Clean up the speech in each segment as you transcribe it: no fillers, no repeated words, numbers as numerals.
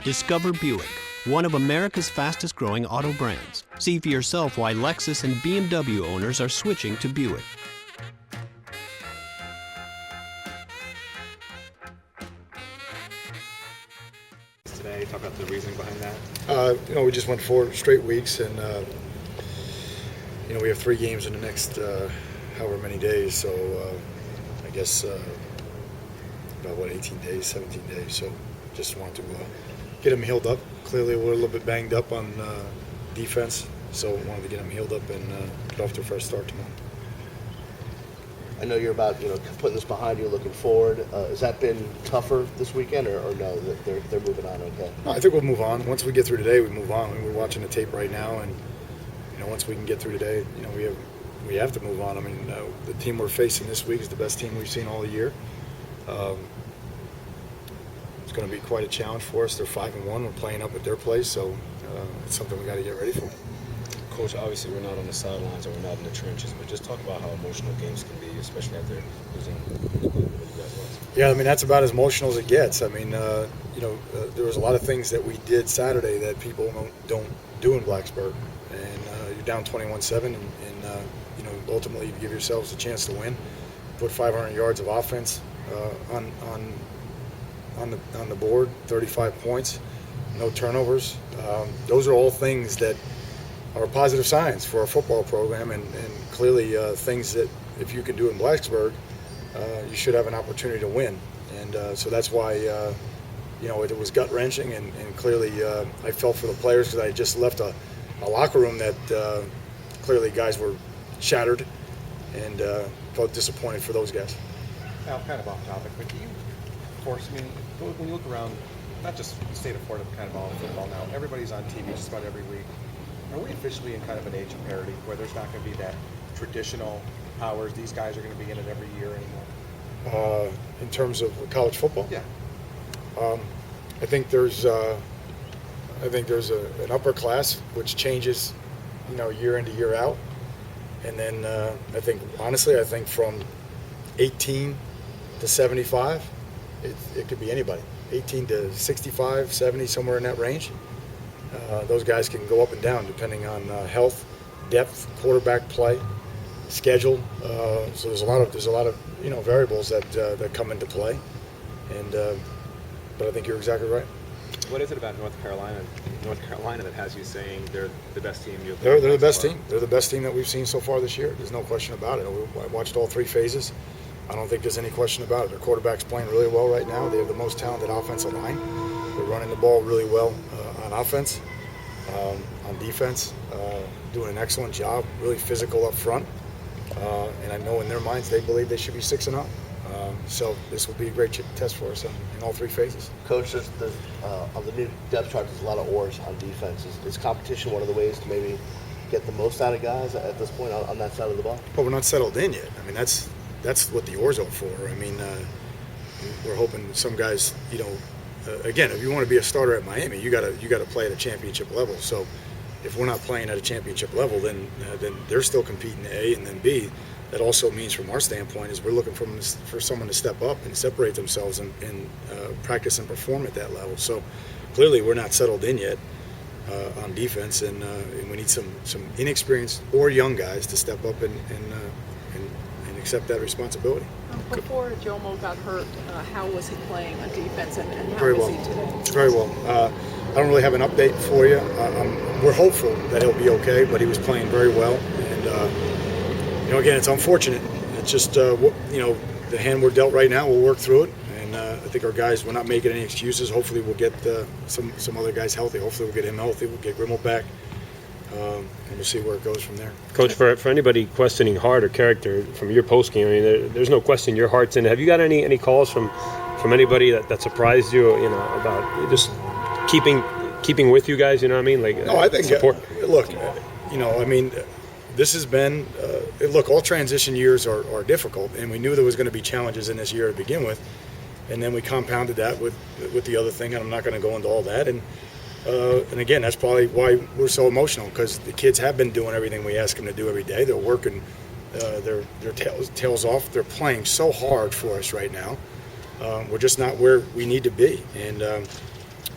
Discover Buick, one of America's fastest growing auto brands. See for yourself why Lexus and BMW owners are switching to Buick. Today, talk about the reasoning behind that. We just went 4 straight weeks, and we have 3 games in the next however many days. So I guess about 18 days, 17 days. So just want to get them healed up. Clearly, we're a little bit banged up on defense, so wanted to get them healed up and get off to a fresh start tomorrow. I know you're about putting this behind you, looking forward. Has that been tougher this weekend, or no? They're moving on okay? No, I think we'll move on. Once we get through today, we move on. We're watching the tape right now, and once we can get through today, we have to move on. I mean, the team we're facing this week is the best team we've seen all year. It's going to be quite a challenge for us. They're 5-1. We're playing up at their place, so it's something we got to get ready for. Coach, obviously we're not on the sidelines and we're not in the trenches, but just talk about how emotional games can be, especially after losing the you guys lost. Yeah, I mean, that's about as emotional as it gets. I mean, there was a lot of things that we did Saturday that people don't do in Blacksburg. And you're down 21-7, and ultimately you give yourselves a chance to win. Put 500 yards of offense on the board, 35 points, no turnovers. Those are all things that are positive signs for our football program, and clearly things that if you can do in Blacksburg, you should have an opportunity to win. And so that's why it was gut-wrenching, and clearly I felt for the players because I had just left a locker room that clearly guys were shattered, and felt disappointed for those guys. Now, kind of off topic, but do you force me, when you look around, not just the state of Florida, but kind of all of football now, everybody's on TV just about every week. Are we officially in kind of an age of parity where there's not going to be that traditional hours? These guys are going to be in it every year anymore? In terms of college football? Yeah. I think there's an upper class which changes, year in to year out, and then I think from 18 to 75, it could be anybody. 18 to 65, 70, somewhere in that range. Those guys can go up and down depending on health, depth, quarterback play, schedule. So there's a lot of variables that come into play, and but I think you're exactly right. What is it about North Carolina that has you saying they're the best team you've They're the best team. They're the best team that we've seen so far this year. There's no question about it. I watched all 3 phases. I don't think there's any question about it. Their quarterback's playing really well right now. They have the most talented offensive line. They're running the ball really well on offense, on defense, doing an excellent job, really physical up front. And I know in their minds they believe they should be 6-0. So this will be a great test for us in all 3 phases. Coach, on the new depth chart, there's a lot of oars on defense. Is competition one of the ways to maybe get the most out of guys at this point on that side of the ball? Well, we're not settled in yet. I mean, that's what the oars are for. I mean, we're hoping some guys, again, if you want to be a starter at Miami, you got to play at a championship level. So if we're not playing at a championship level, then they're still competing A, and then B. That also means, from our standpoint, is we're looking for someone to step up and separate themselves and practice and perform at that level. So clearly, we're not settled in yet on defense, and we need some inexperienced or young guys to step up and accept that responsibility. Before Jomo got hurt, how was he playing on defense, and how Very is well. he today? Very well. I don't really have an update for you. We're hopeful that he'll be okay, but he was playing very well. And, again, it's unfortunate. It's just, the hand we're dealt right now, we'll work through it. And I think our guys, we're not making any excuses. Hopefully we'll get some other guys healthy. Hopefully we'll get him healthy. We'll get Grimmel back. And we'll see where it goes from there. Coach, for anybody questioning heart or character from your postgame, I mean, there's no question your heart's in it. Have you got any calls from anybody that surprised you, about just keeping with you guys? You know what I mean? Like, no, I think support. Look, this has been all transition years are difficult, and we knew there was going to be challenges in this year to begin with, and then we compounded that with the other thing, and I'm not going to go into all that. And again, that's probably why we're so emotional, because the kids have been doing everything we ask them to do every day. They're working their tails off. They're playing so hard for us right now. We're just not where we need to be. And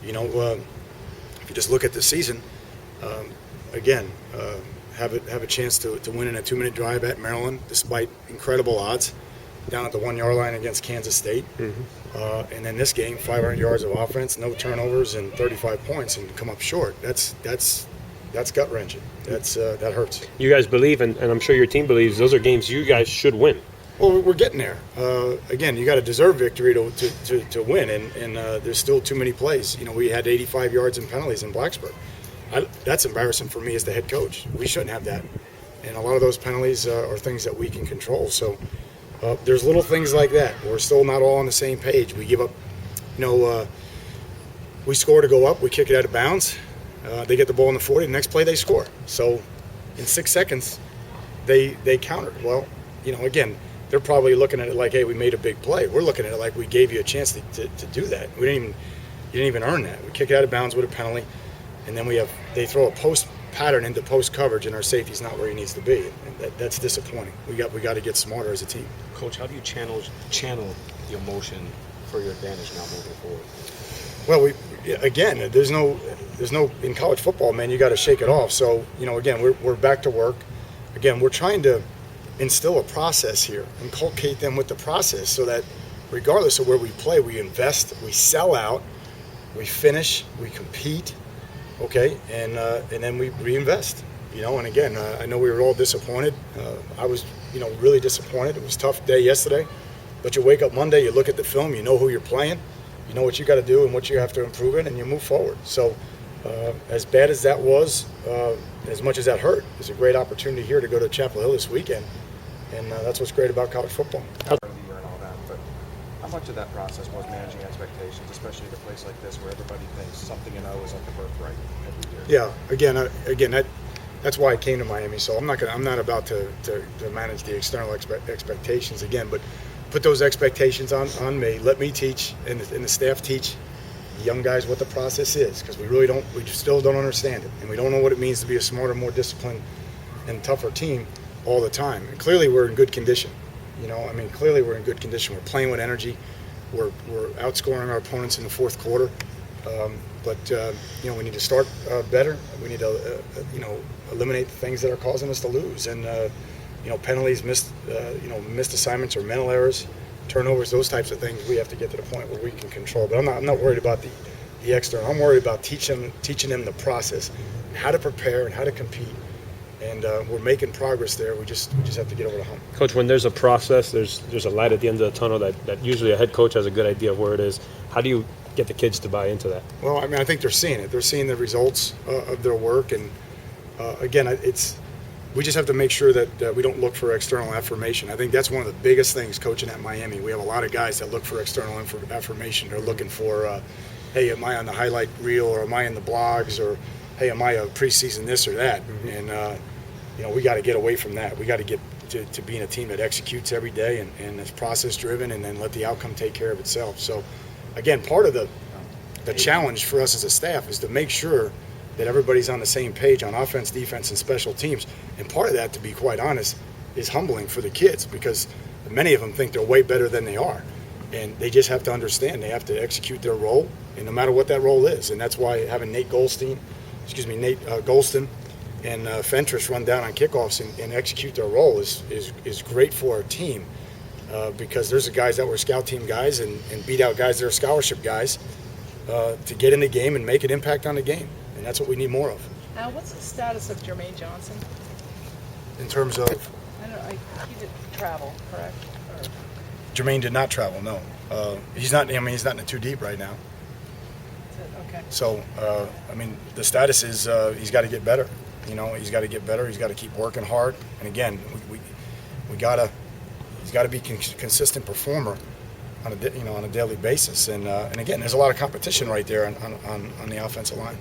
You know, if you just look at the season, again, have a chance to win in a 2-minute drive at Maryland, despite incredible odds, down at the 1-yard line against Kansas State. And then this game, 500 yards of offense, no turnovers, and 35 points, and come up short. That's gut wrenching. That hurts. You guys believe, and I'm sure your team believes, those are games you guys should win. Well, we're getting there. Again, you got to deserve victory to win, and there's still too many plays. You know, we had 85 yards in penalties in Blacksburg. That's embarrassing for me as the head coach. We shouldn't have that. And a lot of those penalties are things that we can control. So there's little things like that. We're still not all on the same page. We give up, we score to go up. We kick it out of bounds. They get the ball in the 40. The next play, they score. So in 6 seconds, they countered. Well, again, they're probably looking at it like, hey, we made a big play. We're looking at it like we gave you a chance to do that. You didn't even earn that. We kick it out of bounds with a penalty, and then they throw a post pattern into post coverage, and our safety's not where he needs to be. And that's disappointing. We got to get smarter as a team. Coach, how do you channel the emotion for your advantage now moving forward? Well, there's no in college football, man. You got to shake it off. So again, we're back to work. Again, we're trying to instill a process here, inculcate them with the process, so that regardless of where we play, we invest, we sell out, we finish, we compete, okay, and then we reinvest. And again, I know we were all disappointed. I was, really disappointed. It was a tough day yesterday, but you wake up Monday, you look at the film, you know who you're playing, you know what you got to do and what you have to improve in, and you move forward. So as bad as that was, as much as that hurt, it's a great opportunity here to go to Chapel Hill this weekend. And that's what's great about college football. And all that, but how much of that process was managing expectations, especially at a place like this where everybody thinks something is like a birthright every year? Yeah, again, that's why I came to Miami. So I'm not about to manage the external expectations again, but put those expectations on me. Let me teach, and the staff teach the young guys what the process is, because we still don't understand it, and we don't know what it means to be a smarter, more disciplined, and tougher team all the time. And clearly we're in good condition. Clearly we're in good condition. We're playing with energy. We're outscoring our opponents in the fourth quarter. But we need to start better. We need to eliminate the things that are causing us to lose. And penalties, missed assignments or mental errors, turnovers, those types of things. We have to get to the point where we can control. But I'm not worried about the external. I'm worried about teaching them the process, how to prepare and how to compete. And we're making progress there. We just have to get over the hump. Coach, when there's a process, there's a light at the end of the tunnel that usually a head coach has a good idea of where it is. How do you get the kids to buy into that? Well, I think they're seeing it. They're seeing the results of their work. And again, we just have to make sure that we don't look for external affirmation. I think that's one of the biggest things coaching at Miami. We have a lot of guys that look for external affirmation. They're looking for, hey, am I on the highlight reel, or am I in the blogs, or hey, am I a preseason this or that? And we got to get away from that. We got to get to being a team that executes every day and is process driven, and then let the outcome take care of itself. So again, part of the challenge for us as a staff is to make sure that everybody's on the same page on offense, defense, and special teams. And part of that, to be quite honest, is humbling for the kids, because many of them think they're way better than they are. And they just have to understand they have to execute their role, and no matter what that role is. And that's why having Nate Golston and Fentress run down on kickoffs and execute their role is great for our team, because there's the guys that were scout team guys and beat out guys that are scholarship guys to get in the game and make an impact on the game. And that's what we need more of. Now, what's the status of Jermaine Johnson? In terms of? I don't know, he did travel, correct? Jermaine did not travel, no. He's not in the too deep right now. Okay. So, the status is he's got to get better. He's got to get better. He's got to keep working hard. And again, he's got to be consistent performer on a daily basis. And again, there's a lot of competition right there on the offensive line.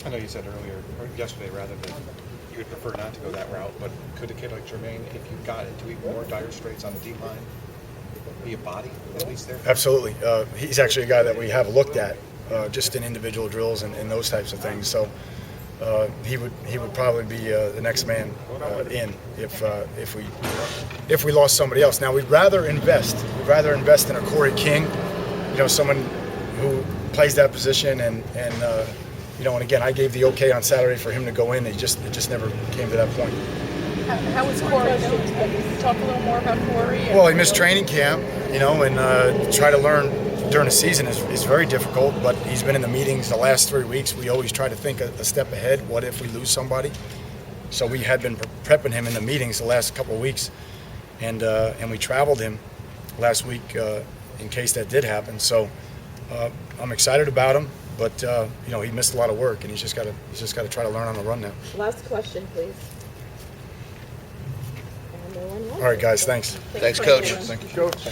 I know you said earlier, or yesterday rather, that you would prefer not to go that route, but could a kid like Jermaine, if you got into even more dire straits on the D line, be a body at least there? Absolutely. He's actually a guy that we have looked at just in individual drills and those types of things. So he would probably be the next man in if we lost somebody else. Now we'd rather invest in a Corey King, someone who plays that position, and again, I gave the okay on Saturday for him to go in. It just never came to that point. How is Corey doing? Can you talk a little more about Corey? Well, he missed training camp, and try to learn during the season is very difficult, but he's been in the meetings the last 3 weeks. We always try to think a step ahead. What if we lose somebody? So we had been prepping him in the meetings the last couple of weeks, and we traveled him last week in case that did happen. So I'm excited about him, but he missed a lot of work, and he's just got to try to learn on the run now. Last question, please. And no one wants All right, it. guys, thanks. Thanks, Coach. Thank you, Coach.